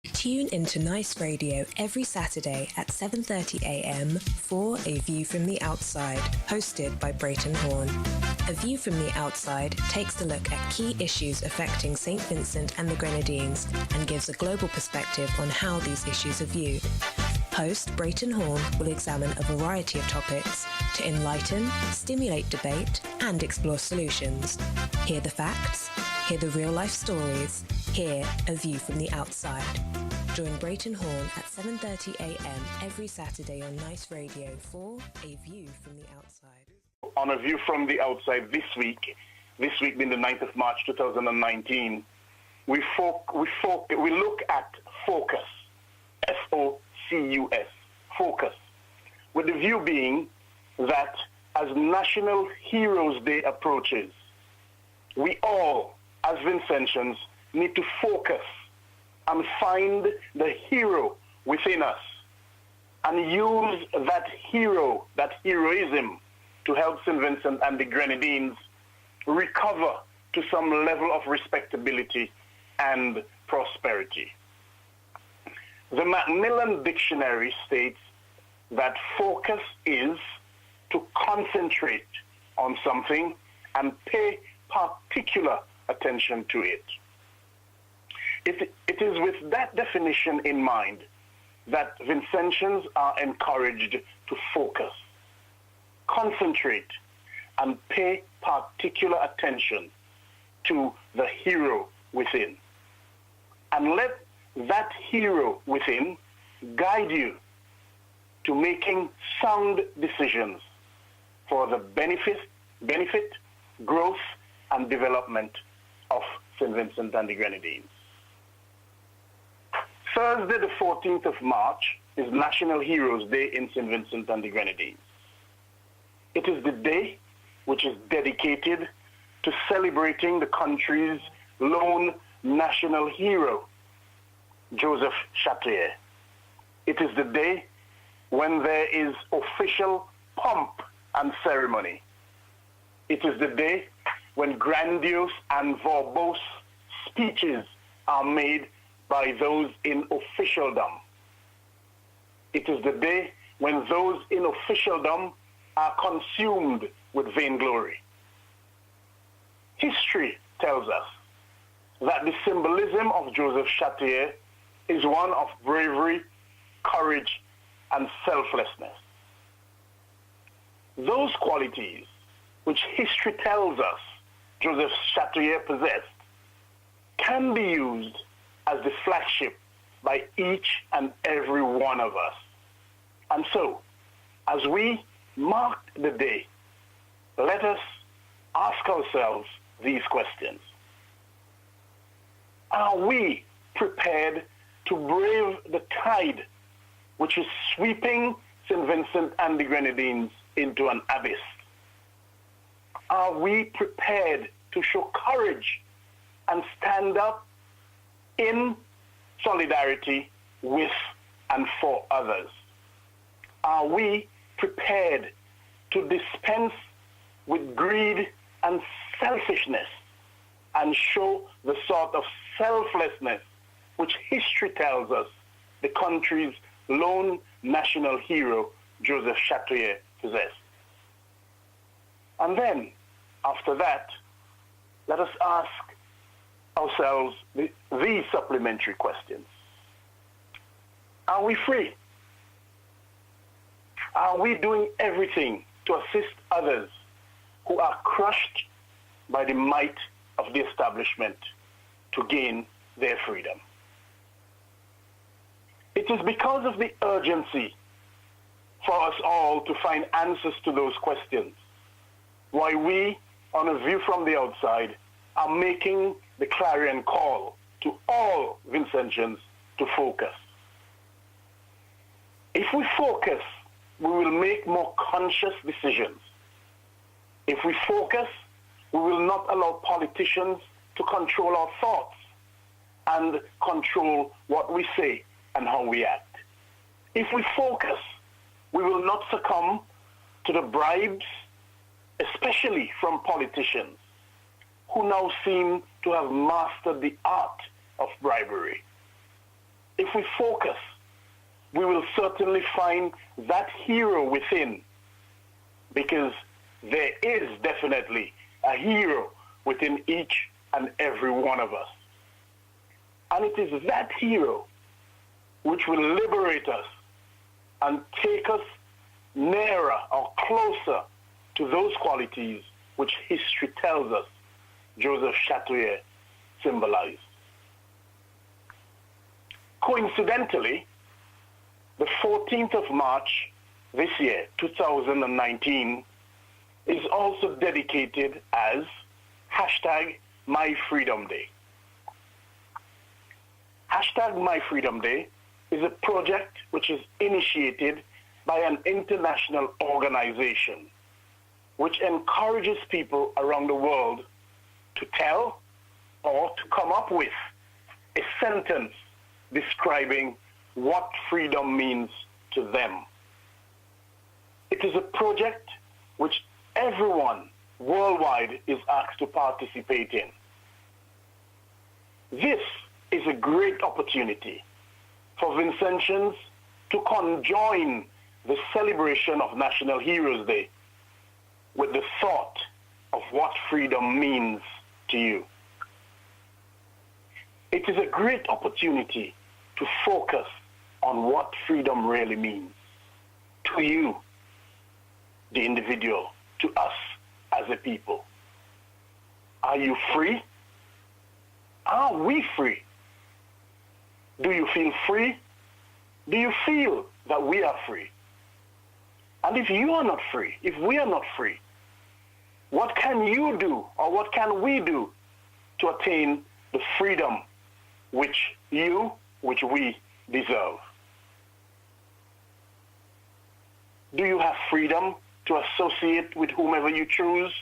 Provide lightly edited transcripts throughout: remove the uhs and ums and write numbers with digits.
Tune into Nice Radio every Saturday at 7:30 a.m. for A View from the Outside, hosted by Brereton Horne. A View from the Outside takes a look at key issues affecting St Vincent and the Grenadines and gives a global perspective on how these issues are viewed. Host Brereton Horne will examine a variety of topics to enlighten, stimulate debate, and explore solutions. Hear the facts, hear the real-life stories, hear A View from the Outside. Join Brereton Horne at 7:30 a.m. every Saturday on Nice Radio for A View from the Outside. On A View from the Outside this week being the 9th of March 2019, we look at focus, F-O-C-U-S, focus, with the view being that as National Heroes Day approaches, we all, as Vincentians, need to focus and find the hero within us and use that hero, that heroism, to help St Vincent and the Grenadines recover to some level of respectability and prosperity. The Macmillan Dictionary states that focus is to concentrate on something and pay particular attention to it. It is with that definition in mind that Vincentians are encouraged to focus, concentrate, and pay particular attention to the hero within. And let that hero within guide you to making sound decisions for the benefit, growth, and development of St. Vincent and the Grenadines. Thursday, the 14th of March, is National Heroes Day in St. Vincent and the Grenadines. It is the day which is dedicated to celebrating the country's lone national hero, Joseph Chatier. It is the day when there is official pomp and ceremony. It is the day when grandiose and verbose speeches are made by those in officialdom. It is the day when those in officialdom are consumed with vainglory. History tells us that the symbolism of Joseph Chatier is one of bravery, courage, and selflessness. Those qualities which history tells us Joseph Chatier possessed can be used as the flagship by each and every one of us. And so, as we mark the day, let us ask ourselves these questions. Are we prepared to brave the tide which is sweeping St. Vincent and the Grenadines into an abyss? Are we prepared to show courage and stand up in solidarity with and for others? Are we prepared to dispense with greed and selfishness and show the sort of selflessness which history tells us the country's lone national hero, Joseph Chatier, possessed? And then, after that, let us ask ourselves these supplementary questions. Are we free? Are we doing everything to assist others who are crushed by the might of the establishment to gain their freedom? It is because of the urgency for us all to find answers to those questions why we, on A View from the Outside, are making the clarion call to all Vincentians to focus. If we focus, we will make more conscious decisions. If we focus, we will not allow politicians to control our thoughts and control what we say and how we act. If we focus, we will not succumb to the bribes, especially from politicians, who now seem to have mastered the art of bribery. if we focus, we will certainly find that hero within, because there is definitely a hero within each and every one of us. And it is that hero which will liberate us and take us nearer or closer to those qualities which history tells us Joseph Chatouillet symbolized. Coincidentally, the 14th of March this year, 2019, is also dedicated as #MyFreedomDay. #MyFreedomDay is a project which is initiated by an international organization which encourages people around the world to tell or to come up with a sentence describing what freedom means to them. It is a project which everyone worldwide is asked to participate in. This is a great opportunity for Vincentians to conjoin the celebration of National Heroes Day with the thought of what freedom means to you. It is a great opportunity to focus on what freedom really means to you, the individual, to us as a people. Are you free? Are we free? Do you feel free? Do you feel that we are free? And if you are not free, if we are not free, what can you do or what can we do to attain the freedom which we deserve? Do you have freedom to associate with whomever you choose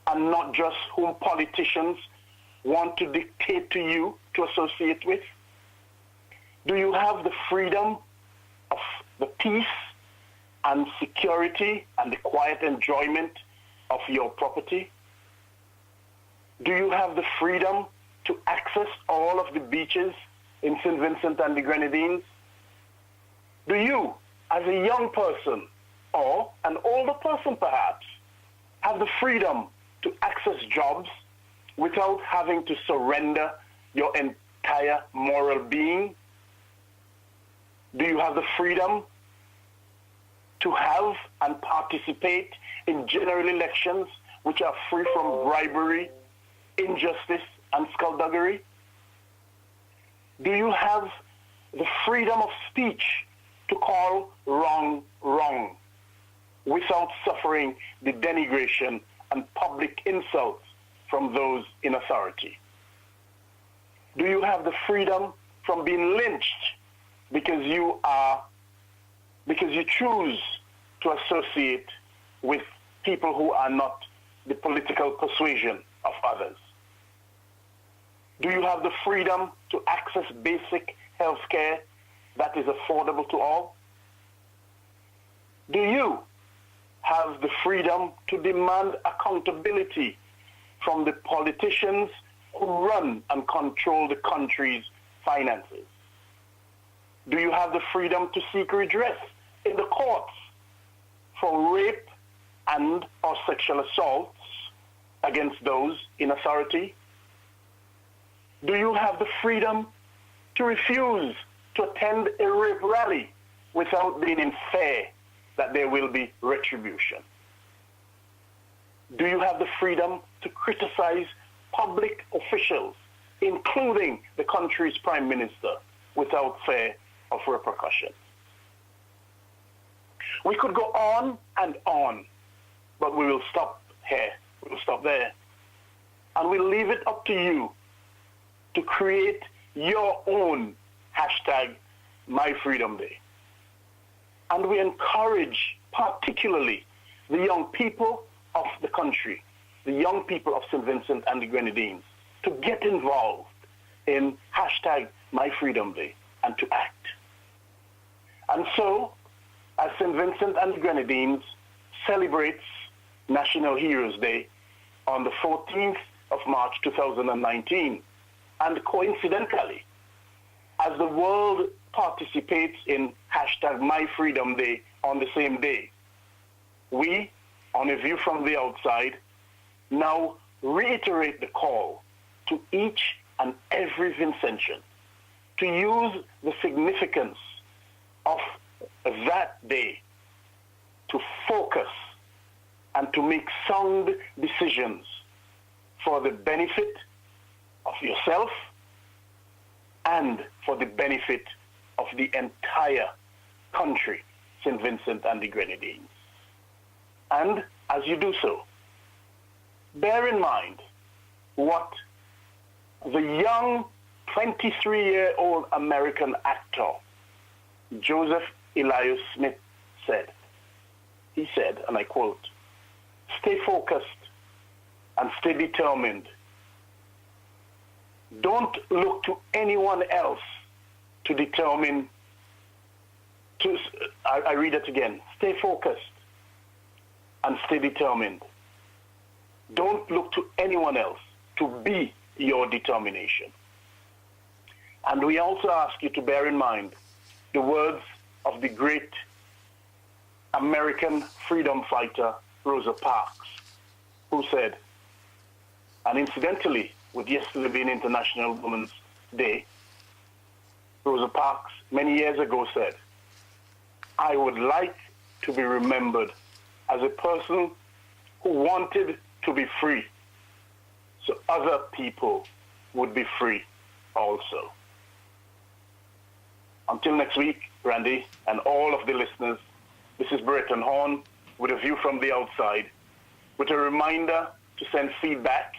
and not just whom politicians want to dictate to you to associate with? Do you have the freedom of the peace and security and the quiet enjoyment of your property? Do you have the freedom to access all of the beaches in St Vincent and the Grenadines? Do you, as a young person or an older person perhaps, have the freedom to access jobs without having to surrender your entire moral being? Do you have the freedom to have and participate in general elections which are free from bribery, injustice, and skullduggery? Do you have the freedom of speech to call wrong wrong without suffering the denigration and public insults from those in authority? Do you have the freedom from being lynched because you choose to associate with people who are not the political persuasion of others? Do you have the freedom to access basic health care that is affordable to all? Do you have the freedom to demand accountability from the politicians who run and control the country's finances? Do you have the freedom to seek redress in the courts for rape and or sexual assaults against those in authority? Do you have the freedom to refuse to attend a rape rally without being in fear that there will be retribution? Do you have the freedom to criticize public officials, including the country's prime minister, without fear of repercussion? We could go on and on, but we will stop here. We will stop there. And we'll leave it up to you to create your own #MyFreedomDay. And we encourage particularly the young people of the country, the young people of St Vincent and the Grenadines, to get involved in #MyFreedomDay and to act. And so, as St Vincent and the Grenadines celebrates National Heroes Day on the 14th of March 2019, and coincidentally, as the world participates in #MyFreedomDay on the same day, we, on A View from the Outside, now reiterate the call to each and every Vincentian to use the significance of that day to focus and to make sound decisions for the benefit of yourself and for the benefit of the entire country, St Vincent and the Grenadines. And as you do so, bear in mind what the young 23-year-old American actor Joseph Elias Smith said. He said, and I quote, "Stay focused and stay determined. Don't look to anyone else to determine," I read it again, "Stay focused and stay determined. Don't look to anyone else to be your determination." And we also ask you to bear in mind the words of the great American freedom fighter Rosa Parks, who said, and incidentally, with yesterday being International Women's Day, Rosa Parks many years ago said, "I would like to be remembered as a person who wanted to be free, so other people would be free also." Until next week, Randy, and all of the listeners, this is Brereton Horne with A View from the Outside, with a reminder to send feedback.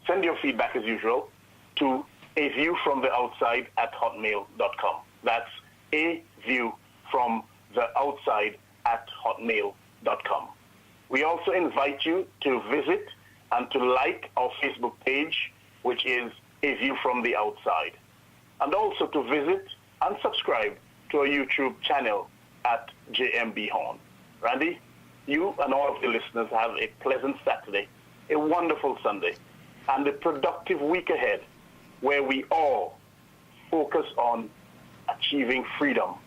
Send your feedback as usual to aviewfromtheoutside@hotmail.com. That's aviewfromtheoutside@hotmail.com. We also invite you to visit and to like our Facebook page, which is A View from the Outside, and also to visit and subscribe to our YouTube channel at JMB Horne. Randy, you and all of the listeners have a pleasant Saturday, a wonderful Sunday, and a productive week ahead where we all focus on achieving freedom